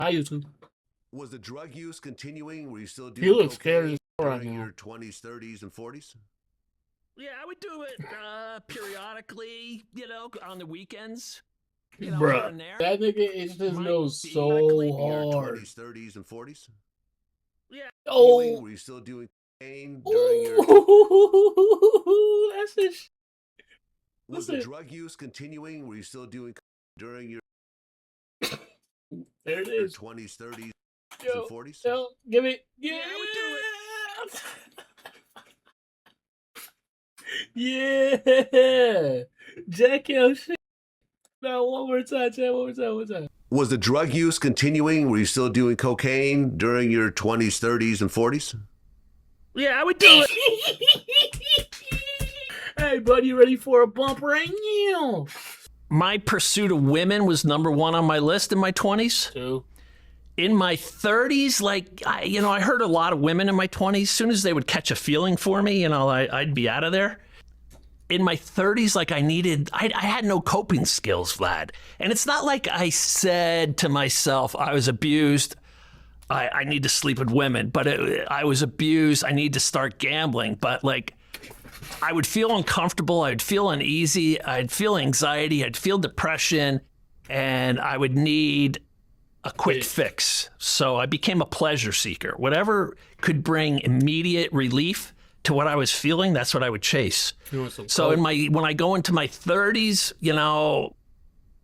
I used to. Was the drug use continuing? Were you still He doing looks scary cocaine as hell right during now. your 20s, 30s, and 40s? Yeah, I would do it periodically, on the weekends, here Bruh, and there. that nigga is just Might knows be so In your hard. 20s, 30s, and 40s? Yeah. Oh, Were you still doing cocaine during your... ooh, that's it. Was the drug use continuing? Were you still doing during your There it is. 20s, 30s, and Yo, 40s? yo, give it. Yeah, I would do it. Yeah, Jack, yo, shit. Now one more time, Chad. One more time. Was the drug use continuing? Were you still doing cocaine during your 20s, 30s, and 40s? Yeah, I would do it. Hey, buddy, you ready for a bump right now? My pursuit of women was number one on my list in my 20s. Two. In my 30s, I heard a lot of women in my 20s. As soon as they would catch a feeling for me, I'd be out of there. In my 30s, I had no coping skills, Vlad. And it's not like I said to myself, I was abused, I need to sleep with women. But I was abused, I need to start gambling. But I would feel uncomfortable, I'd feel uneasy, I'd feel anxiety, I'd feel depression, and I would need a quick fix. So I became a pleasure seeker. Whatever could bring immediate relief to what I was feeling, that's what I would chase. So when I go into my 30s,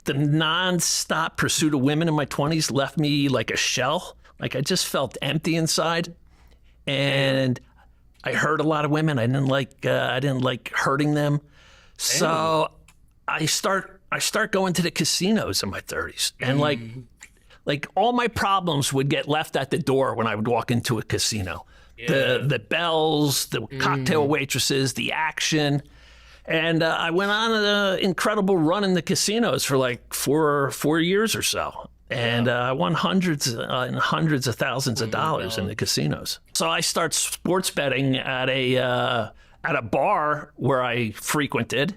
the nonstop pursuit of women in my 20s left me like a shell. Like I just felt empty inside. And I hurt a lot of women. I didn't like hurting them. So I start going to the casinos in my 30s. And like all my problems would get left at the door when I would walk into a casino. Yeah. The bells, the cocktail waitresses, the action. And I went on an incredible run in the casinos for like four years or so. And I won hundreds and hundreds of thousands of dollars in the casinos. So I start sports betting at a bar where I frequented.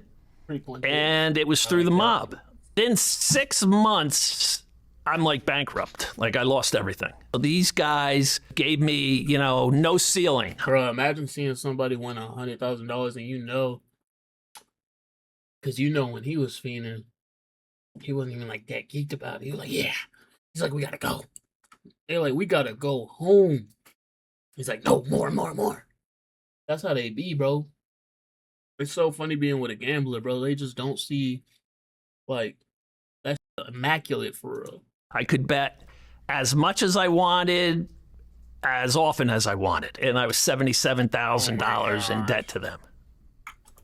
And it was through the mob. In 6 months, I'm like bankrupt. Like I lost everything. These guys gave me, no ceiling. Bro, imagine seeing somebody win $100,000 and because when he was fiending, he wasn't even like that geeked about it. He was like, yeah. He's like, we gotta go. They're like, we gotta go home. He's like, no, more. That's how they be, bro. It's so funny being with a gambler, bro. They just don't see, that's immaculate for real. I could bet as much as I wanted, as often as I wanted. And I was $77,000 in debt to them.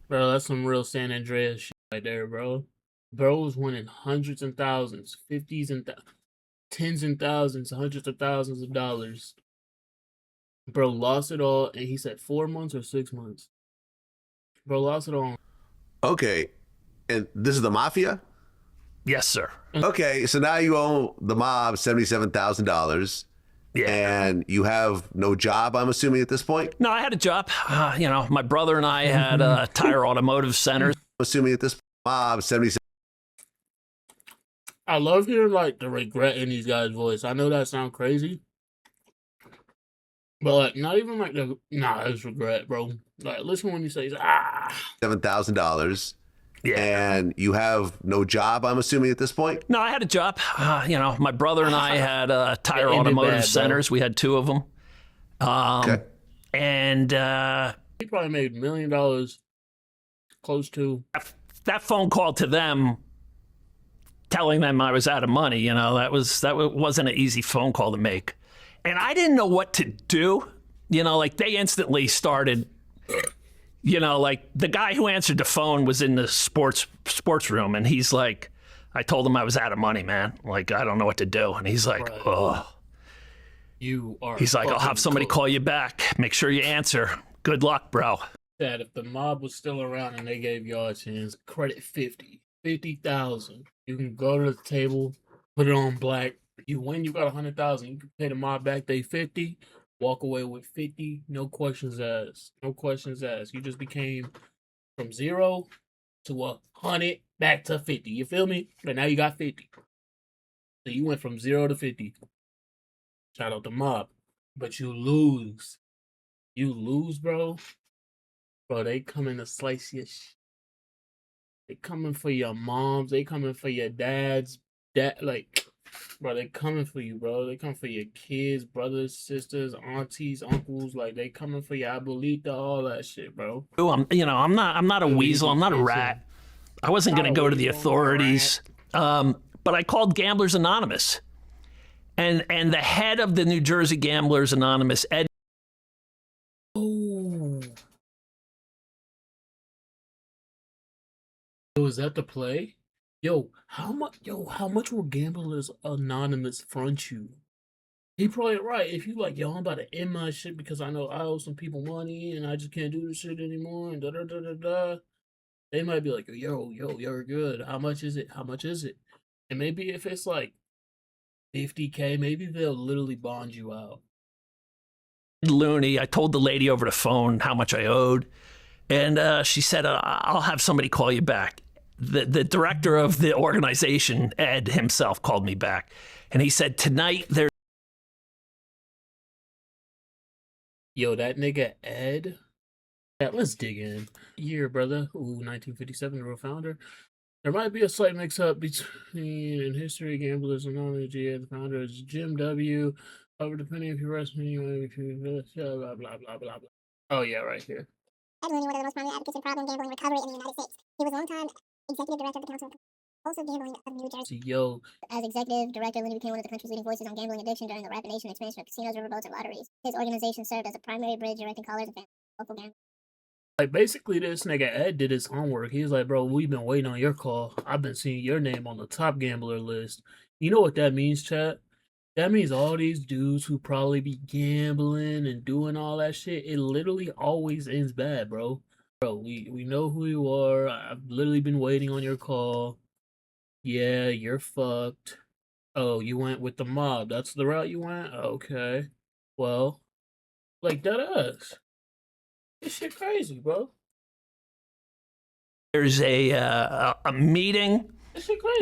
Bro, that's some real San Andreas shit right there, bro. Bro was winning hundreds and thousands, 50s and tens and thousands, hundreds of thousands of dollars. Bro lost it all, and he said 4 months or 6 months. Bro lost it all. Okay. And this is the Mafia? Yes, sir. Okay, so now you owe the mob $77,000. Yeah. And you have no job, I'm assuming, at this point? No, I had a job. My brother and I had a tire automotive center. I'm assuming at this mob, 77. I love hearing the regret in these guys' voice. I know that sounds crazy. But not even it's regret, bro. Listen when you say, $7,000. Yeah. And you have no job, I'm assuming, at this point? No, I had a job. My brother and I had tire automotive centers. We had 2 of them. Okay. And he probably made $1 million, close to. That phone call to them, telling them I was out of money, that wasn't an easy phone call to make. And I didn't know what to do. They instantly started... the guy who answered the phone was in the sports room, and he's like, I told him I was out of money, man. I don't know what to do. And he's like, oh. He's like, I'll have somebody call you back. Make sure you answer. Good luck, bro. That if the mob was still around and they gave y'all a chance, credit 50,000. You can go to the table, put it on black. You win, you got 100,000. You can pay the mob back they 50. Walk away with 50, no questions asked. You just became from 0 to 100 back to 50. You feel me? But now you got 50. So you went from 0 to 50. Shout out the mob. But you lose. You lose, bro. Bro, they coming to slice your They coming for your moms. They coming for your dads. Like, bro, they coming for you, bro. They come for your kids, brothers, sisters, aunties, uncles. Like, they coming for your abuelita, all that shit, bro. Ooh, I'm not a weasel. I'm not a rat. I wasn't going to go to the authorities. But I called Gamblers Anonymous. And the head of the New Jersey Gamblers Anonymous, Ed. Oh. Was that the play? Yo, how much will Gamblers Anonymous front you? He probably right. If you like, yo, I'm about to end my shit because I know I owe some people money and I just can't do this shit anymore and da da da da da. They might be like, yo, you're good. How much is it? How much is it? And maybe if it's like 50K, maybe they'll literally bond you out. Looney, I told the lady over the phone how much I owed, and she said, I'll have somebody call you back. The director of the organization, Ed himself, called me back, and he said, tonight there's... Yo, that nigga Ed? Yeah, let's dig in. Year, brother. Ooh, 1957, the real founder. There might be a slight mix-up between in history, Gamblers Anonymous. The founder is Jim W. However, depending if you arrest me, blah, blah, blah, blah, blah. Oh, yeah, right here. Ed Looney, one of the most prominent advocates in problem gambling recovery in the United States. He was a long-time executive director of the Council of Gambling of New Jersey. Yo. As executive director, Looney became one of the country's leading voices on gambling addiction during the rapid nation expansion of casinos, riverboats, and lotteries. His organization served as a primary bridge directing callers and local gambling. Like, basically, this nigga Ed did his homework. He was like, bro, we've been waiting on your call. I've been seeing your name on the top gambler list. You know what that means, chat? That means all these dudes who probably be gambling and doing all that shit, it literally always ends bad, bro. Bro, we know who you are. I've literally been waiting on your call. Yeah, you're fucked. Oh, you went with the mob. That's the route you went? Okay. Well, like, that ass. This shit crazy, bro. There's a meeting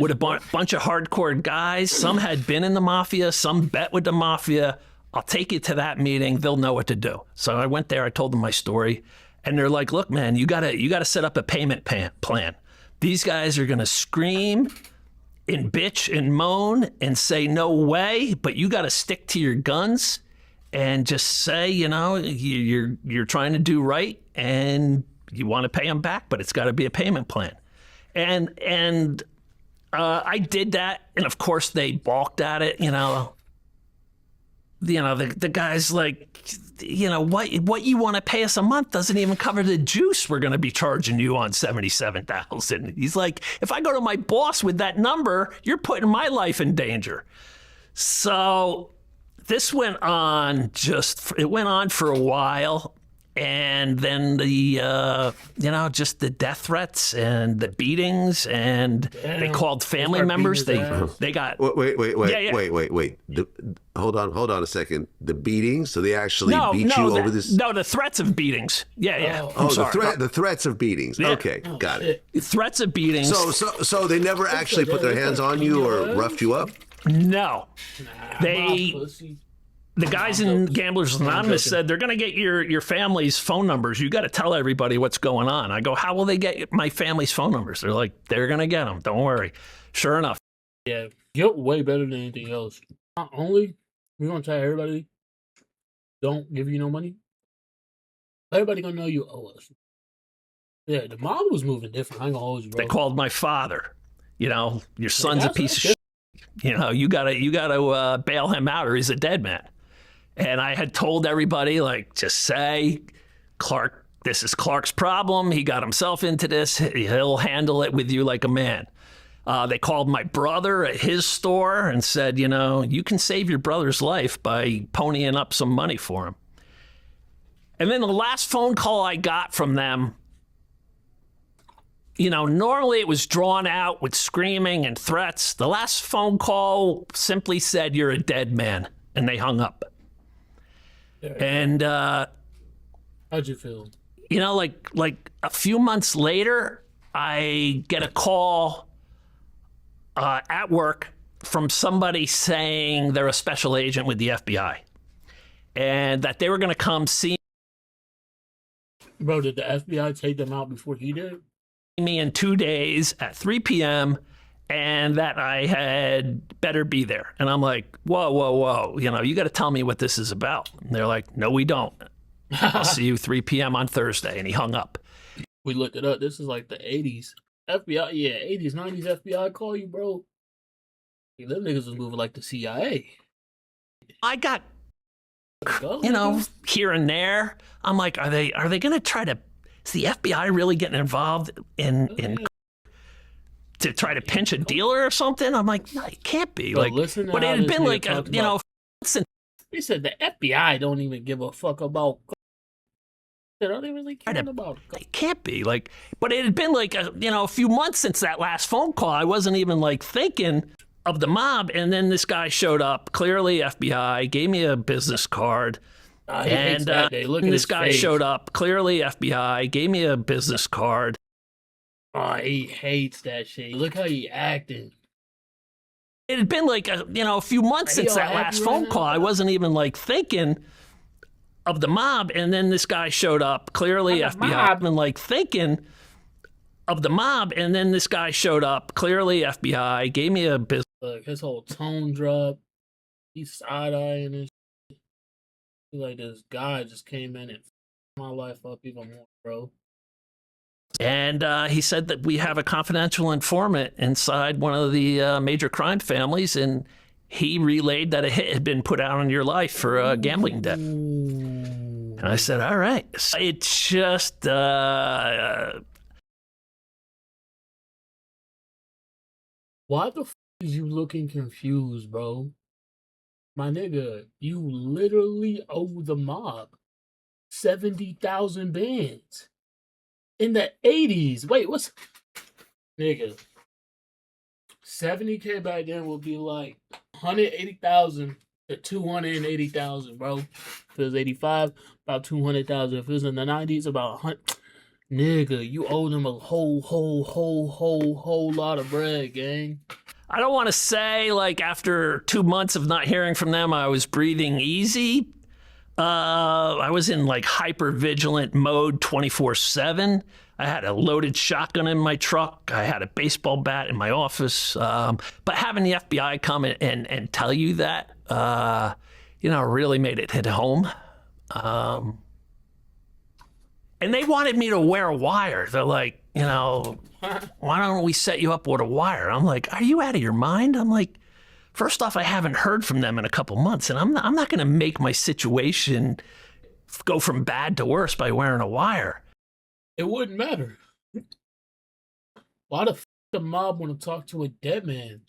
with a bunch of hardcore guys. Some had been in the mafia. Some bet with the mafia. I'll take you to that meeting. They'll know what to do. So I went there. I told them my story. And they're like, look, man, you gotta set up a payment plan. These guys are going to scream and bitch and moan and say, no way, but you got to stick to your guns and just say, you know, you're trying to do right and you want to pay them back, but it's got to be a payment plan. And I did that, and of course they balked at it. The guy's like, what you want to pay us a month doesn't even cover the juice we're going to be charging you on $77,000. He's like, if I go to my boss with that number, you're putting my life in danger. So this went on for a while. And then just the death threats and the beatings, and they called family members. They got wait. Hold on a second. The beatings? So they actually beat you over this? No, the threats of beatings. Yeah. The threats of beatings. Yeah. Okay, got it. Threats of beatings. So they never actually put their hands on you or roughed you up? No, The guys in Gamblers Anonymous said they're going to get your family's phone numbers. You got to tell everybody what's going on. I go, how will they get my family's phone numbers? They're like, they're going to get them. Don't worry. Sure enough. Yeah, you're way better than anything else. Not only we're going to tell everybody, don't give you no money. Everybody going to know you owe us. Yeah, the mob was moving different. I ain't going to hold you, bro. They called my father. Your son's a piece of shit. You gotta bail him out or he's a dead man. And I had told everybody, like, just say, Clark, this is Clark's problem. He got himself into this. He'll handle it with you like a man. They called my brother at his store and said, you can save your brother's life by ponying up some money for him. And then the last phone call I got from them, normally it was drawn out with screaming and threats. The last phone call simply said, you're a dead man. And they hung up. And how'd you feel? Like a few months later, I get a call at work from somebody saying they're a special agent with the FBI and that they were going to come see Bro, did the FBI take them out before he did? me in 2 days at 3 p.m. and that I had better be there. And I'm like, whoa. You know, you got to tell me what this is about. And they're like, no, we don't. I'll see you 3 p.m. on Thursday. And he hung up. We looked it up. This is like the 80s. FBI, yeah, 80s, 90s FBI call you, bro. Hey, them niggas was moving like the CIA. I got, Go, you know, nigga. here and there. I'm like, are they going to try to, is the FBI really getting involved in to try to pinch a dealer or something? I'm like, no, it can't be. Bro, Like, listen to but how it had this been nigga like, talked you know, about- He said the FBI don't even give a fuck about. They don't even really care about. it can't be. Like, but it had been like, a few months since that last phone call. I wasn't even like thinking of the mob. And then this guy showed up, clearly FBI, gave me a business card. He hates And that day. Look at this his guy face. showed up, clearly FBI, gave me a business card. Oh, he hates that shit. Look how he acting. It had been like, a few months Are you since all that happy last right phone now? call. I wasn't even like thinking of the mob. And then this guy showed up, clearly Of the FBI. mob? I've been like thinking of the mob. And then this guy showed up, clearly FBI, gave me a business. Look, his whole tone drop. He's side eyeing and shit. He's like, this guy just came in and f***ed my life up even more, bro. And he said that we have a confidential informant inside one of the major crime families, and he relayed that a hit had been put out on your life for a gambling debt. And I said, all right. It's just, Why the f is you looking confused, bro? My nigga, you literally owe the mob 70,000 bands in the 80s. Wait, what's nigga? 70K back then would be like 180,000 to 280,000, bro. If it was 85, about 200,000. If it was in the 90s, about 100. Nigga, you owe them a whole lot of bread, gang. I don't want to say like after 2 months of not hearing from them, I was breathing easy. I was in like hyper vigilant mode 24/7. I had a loaded shotgun in my truck. I had a baseball bat in my office. But having the FBI come and tell you that, really made it hit home. And they wanted me to wear a wire. They're like, why don't we set you up with a wire? I'm like, are you out of your mind? I'm like, first off, I haven't heard from them in a couple months, and I'm not going to make my situation go from bad to worse by wearing a wire. It wouldn't matter. Why the f the mob want to talk to a dead man?